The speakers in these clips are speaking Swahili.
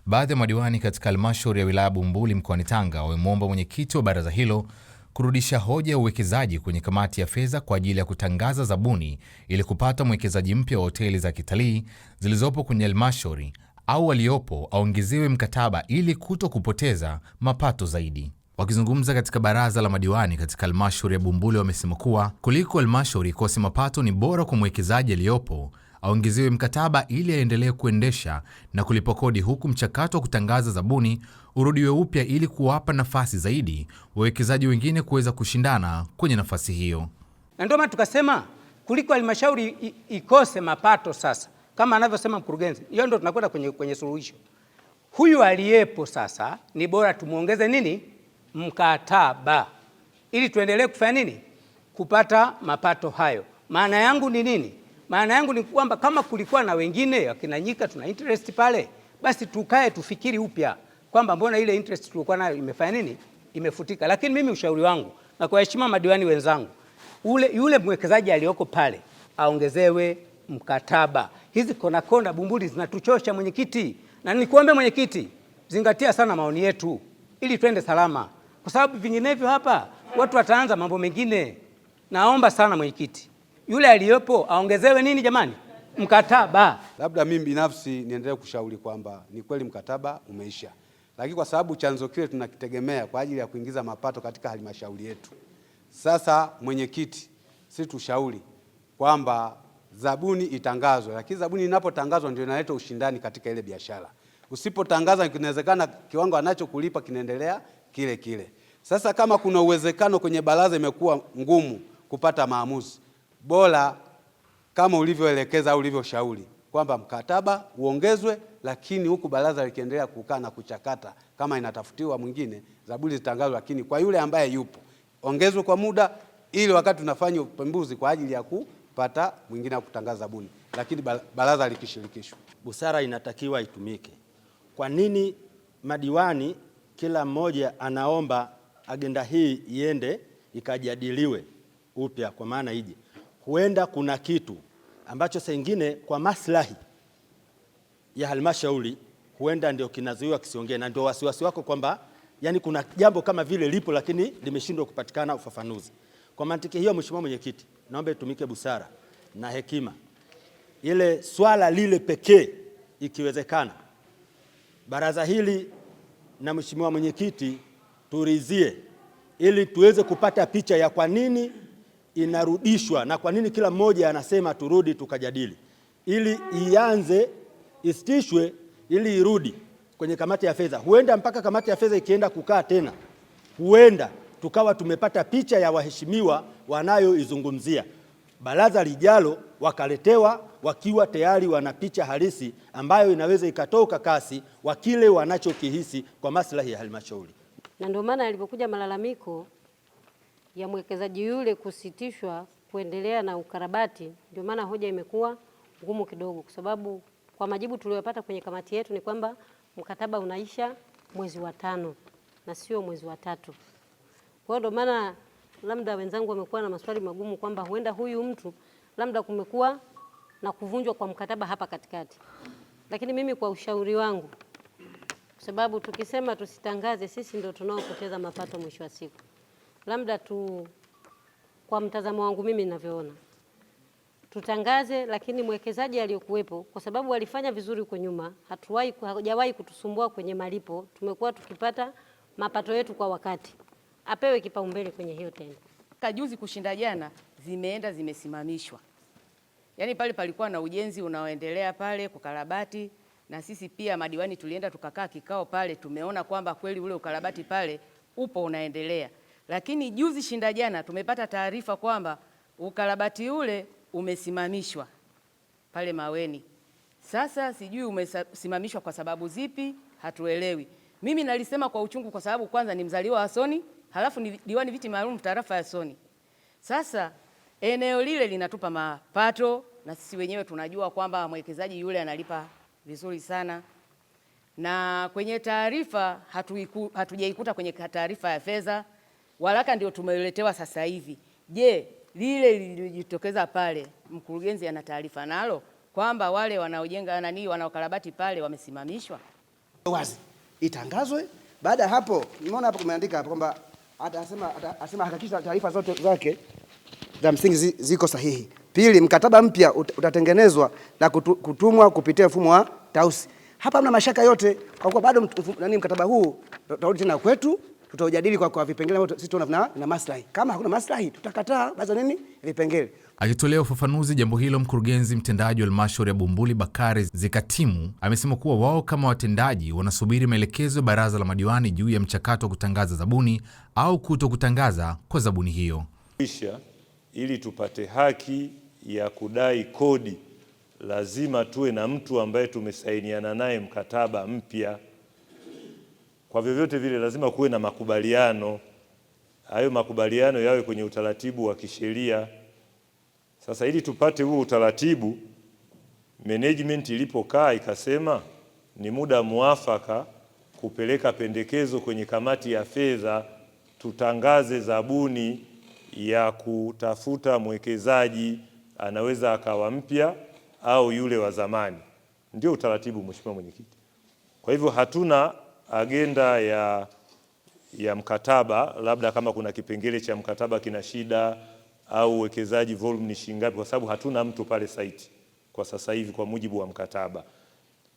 Baadhi ya madiwani katika halmashauri ya wilaya Bumbuli mkoani Tanga wamemwomba mwenyekiti wa baraza hilo kurudisha hoja ya uwekezaji kwenye kamati ya fedha kwa ajili ya kutangaza zabuni ili kupata mwekezaji mpya wa hoteli za kitalii zilizopo kwenye halmashauri au waliopo aongezewe mkataba ili kuto kupoteza mapato zaidi. Wakizungumza katika baraza la madiwani katika halmashauri ya Bumbuli wamesema kuwa kuliko halmashauri ikose mapato ni bora kwa mwekezaji aliyopo aongezewe mkataba ili aendelee kuendesha na kulipa kodi, huku mchakato wa kutangaza zabuni urudiwe upya ili kuwapa nafasi zaidi wawekezaji wengine kuweza kushindana kwenye nafasi hiyo. Na ndio maana tukasema kuliko halmashauri ikose mapato sasa, kama anavyosema mkurugenzi, hiyo ndio tunakwenda kwenye suluhisho. Huyu aliyepo sasa ni bora tumuongeze nini? Mkataba, ili tuendelee kufanya nini? Kupata mapato hayo. Maana yangu ni nini? Maana yangu ni kwamba kama kulikuwa na wengine akina Nyika tuna interest pale, basi tukae tufikiri upya kwamba mbona ile interest tulikuwa nayo imefanya nini? Imefutika. Lakini mimi ushauri wangu na kwa heshima madiwani wenzangu, yule mwekezaji aliyoko pale aongezewe mkataba. Hizi kona Bumbuli zinatuchosha mwenyekiti, na nikuombe mwenyekiti, zingatia sana maoni yetu ili twende salama, kwa sababu vinginevyo hapa watu wataanza mambo mengine. Naomba sana mwenyekiti, yule aliyopo aongezewe nini jamani? Mkataba. Labda mimi binafsi niendelee kushauri kwamba ni kweli mkataba umeisha, lakini kwa sababu chanzo kile tunakitegemea kwa ajili ya kuingiza mapato katika halmashauri yetu. Sasa mwenyekiti, sisi tushauri kwamba zabuni itangazwe, lakini zabuni inapotangazwa ndio inaleta ushindani katika ile biashara. Usipotangaza kinawezekana kiwango anachokulipa kinaendelea kile kile. Sasa kama kuna uwezekano kwenye baraza imekuwa ngumu kupata maamuzi, bora kama ulivyoelekeza au ulivyoshauri kwamba mkataba uongezwe, lakini huku baraza likiendelea kukaa na kuchakata kama inatafutiwa mwingine, zabuni zitangazwe, lakini kwa yule ambaye yupo ongezwe kwa muda, ili wakati tunafanya upembuzi kwa ajili ya kupata mwingine wa kutangaza zabuni, lakini baraza likishirikishwa. Busara inatakiwa itumike. Kwa nini madiwani kila mmoja anaomba agenda hii iende ikajadiliwe upya, kwa maana ije? Huenda kuna kitu ambacho sengine kwa maslahi ya halmashauri huenda ndio kinazuiwa kisiongee, na ndio wasiwasi wako kwamba yani kuna jambo kama vile lipo lakini limeshindwa kupatikana ufafanuzi. Kwa mantiki hiyo, Mheshimiwa Mwenyekiti, naomba itumike busara na hekima, ile swala lile pekee ikiwezekana baraza hili na Mheshimiwa Mwenyekiti turizie, ili tuweze kupata picha ya kwa nini inarudishwa na kwa nini kila mmoja anasema turudi tukajadili, ili ianze isitishwe, ili irudi kwenye kamati ya fedha. Huenda mpaka kamati ya fedha ikienda kukaa tena, huenda tukawa tumepata picha ya waheshimiwa wanayoizungumzia. Baraza lijalo wakaletewa wakiwa tayari wana picha halisi ambayo inaweza ikatoka kasi wa kile wanachokihisi kwa maslahi ya halmashauri. Na ndio maana alipokuja malalamiko ya mwekezaji yule kusitishwa kuendelea na ukarabati, ndio maana hoja imekuwa ngumu kidogo, kwa sababu kwa majibu tuliyopata kwenye kamati yetu ni kwamba mkataba unaisha mwezi wa 5 na sio mwezi wa 3. Kwa hiyo ndio maana labda wenzangu wamekuwa na maswali magumu kwamba huenda huyu mtu labda kumekuwa na kuvunjwa kwa mkataba hapa katikati. Lakini mimi kwa ushauri wangu, kwa sababu tukisema tusitangaze, sisi ndio tunaopoteza mapato mwisho wa siku. Labda kwa mtazamo wangu mimi ninavyoona, tutangaze, lakini mwekezaji aliyokuwepo, kwa sababu walifanya vizuri huko nyuma, hajawahi kutusumbua kwenye malipo, tumekuwa tukipata mapato yetu kwa wakati, apewe kipaumbele kwenye hiyo tenda. Kajuzi kushinda jana zimesimamishwa. Yaani pale palikuwa na ujenzi unaoendelea pale kukarabati, na sisi pia madiwani tulienda tukakaa kikao pale, tumeona kwamba kweli ule ukarabati pale upo unaendelea. Lakini juzi shinda jana tumepata taarifa kwamba ukarabati ule umesimamishwa pale Maweni. Sasa sijui umesimamishwa kwa sababu zipi, hatuelewi. Mimi nalisema kwa uchungu kwa sababu kwanza ni mzaliwa wa Soni, halafu ni diwani viti maalum tarafa ya Soni. Sasa eneo lile linatupa mapato na sisi wenyewe tunajua kwamba mwekezaji yule analipa vizuri sana. Na kwenye taarifa hatujaikuta kwenye taarifa ya fedha, waraka ndio tumeletewa sasa hivi. Je, lile lilijitokeza pale mkurugenzi ana taarifa nalo kwamba wale wanaojenga wanaokarabati pale wamesimamishwa? wazi itangazwe. Baada ya hapo, nimeona hapo kumeandika hapo kwamba atasema hakikisha taarifa zote zake za msingi ziko sahihi. Pili, mkataba mpya utatengenezwa na kutumwa kupitia mfumo wa Tausi. Hapa hamna mashaka yote, kwa kuwa bado mkataba huu tutarudi tena kwetu, tutaujadili kwa vipengele ambavyo sisi tunaona na maslahi. Kama hakuna maslahi, tutakataa baadhi vipengele. Akitolea ufafanuzi jambo hilo, mkurugenzi mtendaji wa halmashauri ya Bumbuli Bakari Zikatimu amesema kuwa wao kama watendaji wanasubiri maelekezo ya baraza la madiwani juu ya mchakato wa kutangaza zabuni au kuto kutangaza kwa zabuni hiyo. Ili tupate haki ya kudai kodi, lazima tuwe na mtu ambaye tumesainiana naye mkataba mpya. Kwa vyovyote vile lazima kuwe na makubaliano. Hayo makubaliano yawe kwenye utaratibu wa kisheria. Sasa ili tupate huo utaratibu, management ilipokaa ikasema ni muda muafaka kupeleka pendekezo kwenye kamati ya fedha, tutangaze zabuni ya kutafuta mwekezaji, anaweza akawa mpya au yule wa zamani. Ndio utaratibu, Mheshimiwa Mwenyekiti. Kwa hivyo hatuna agenda ya mkataba, labda kama kuna kipengele cha mkataba kina shida au uwekezaji volume ni shilingi ngapi, kwa sababu hatuna mtu pale site kwa sasa hivi kwa mujibu wa mkataba.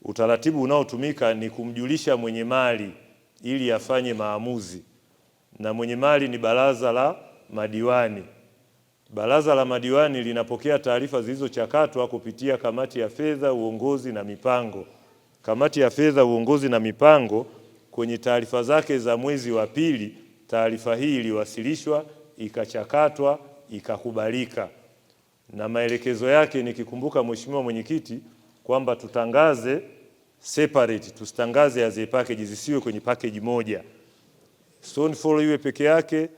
Utaratibu unaotumika ni kumjulisha mwenye mali ili afanye maamuzi, na mwenye mali ni baraza la madiwani. Baraza la madiwani linapokea taarifa zilizochakatwa kupitia kamati ya fedha, uongozi na mipango. Kamati ya fedha, uongozi na mipango kwenye taarifa zake za mwezi wa pili, taarifa hii iliwasilishwa, ikachakatwa, ikakubalika. Na maelekezo yake nikikumbuka, Mheshimiwa Mwenyekiti, kwamba tutangaze separate, tusitangaze as a package, zisiwe kwenye package moja. Stone Fall iwe peke yake,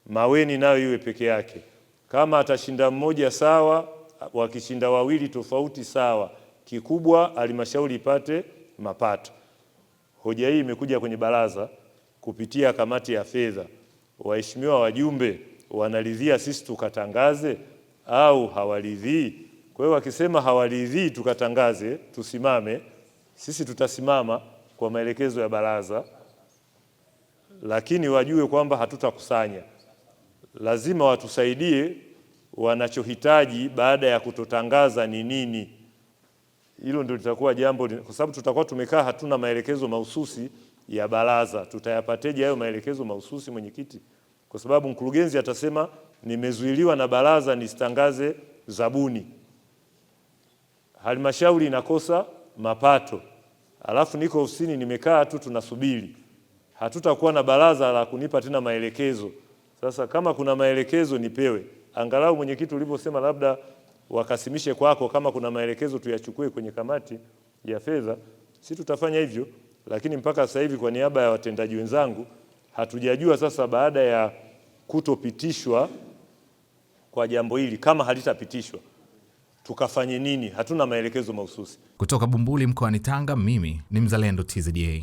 Maweni nayo iwe peke yake. Kama atashinda mmoja sawa, wakishinda wawili tofauti sawa. Kikubwa halmashauri ipate mapato. Hoja hii imekuja kwenye baraza kupitia kamati ya fedha. Waheshimiwa wajumbe wanaridhia sisi tukatangaze au hawaridhii? Kwa hiyo wakisema hawaridhii tukatangaze, tusimame, sisi tutasimama kwa maelekezo ya baraza, lakini wajue kwamba hatutakusanya. Lazima watusaidie wanachohitaji baada ya kutotangaza ni nini. Hilo ndio litakuwa jambo, kwa sababu tutakuwa tumekaa hatuna maelekezo mahususi ya baraza. Tutayapateje hayo maelekezo mahususi, Mwenyekiti? Kwa sababu mkurugenzi atasema nimezuiliwa na baraza nisitangaze zabuni. Halmashauri inakosa mapato, alafu niko ofisini nimekaa tu tunasubiri. Hatutakuwa na baraza la kunipa tena maelekezo. Sasa kama kuna maelekezo nipewe. Angalau Mwenyekiti uliposema labda wakasimishe kwako, kama kuna maelekezo tuyachukue kwenye kamati ya fedha, si tutafanya hivyo. Lakini mpaka sasa hivi kwa niaba ya watendaji wenzangu hatujajua sasa baada ya kutopitishwa kwa jambo hili, kama halitapitishwa tukafanye nini. Hatuna maelekezo mahususi. Kutoka Bumbuli mkoani Tanga, mimi ni Mzalendo TZA.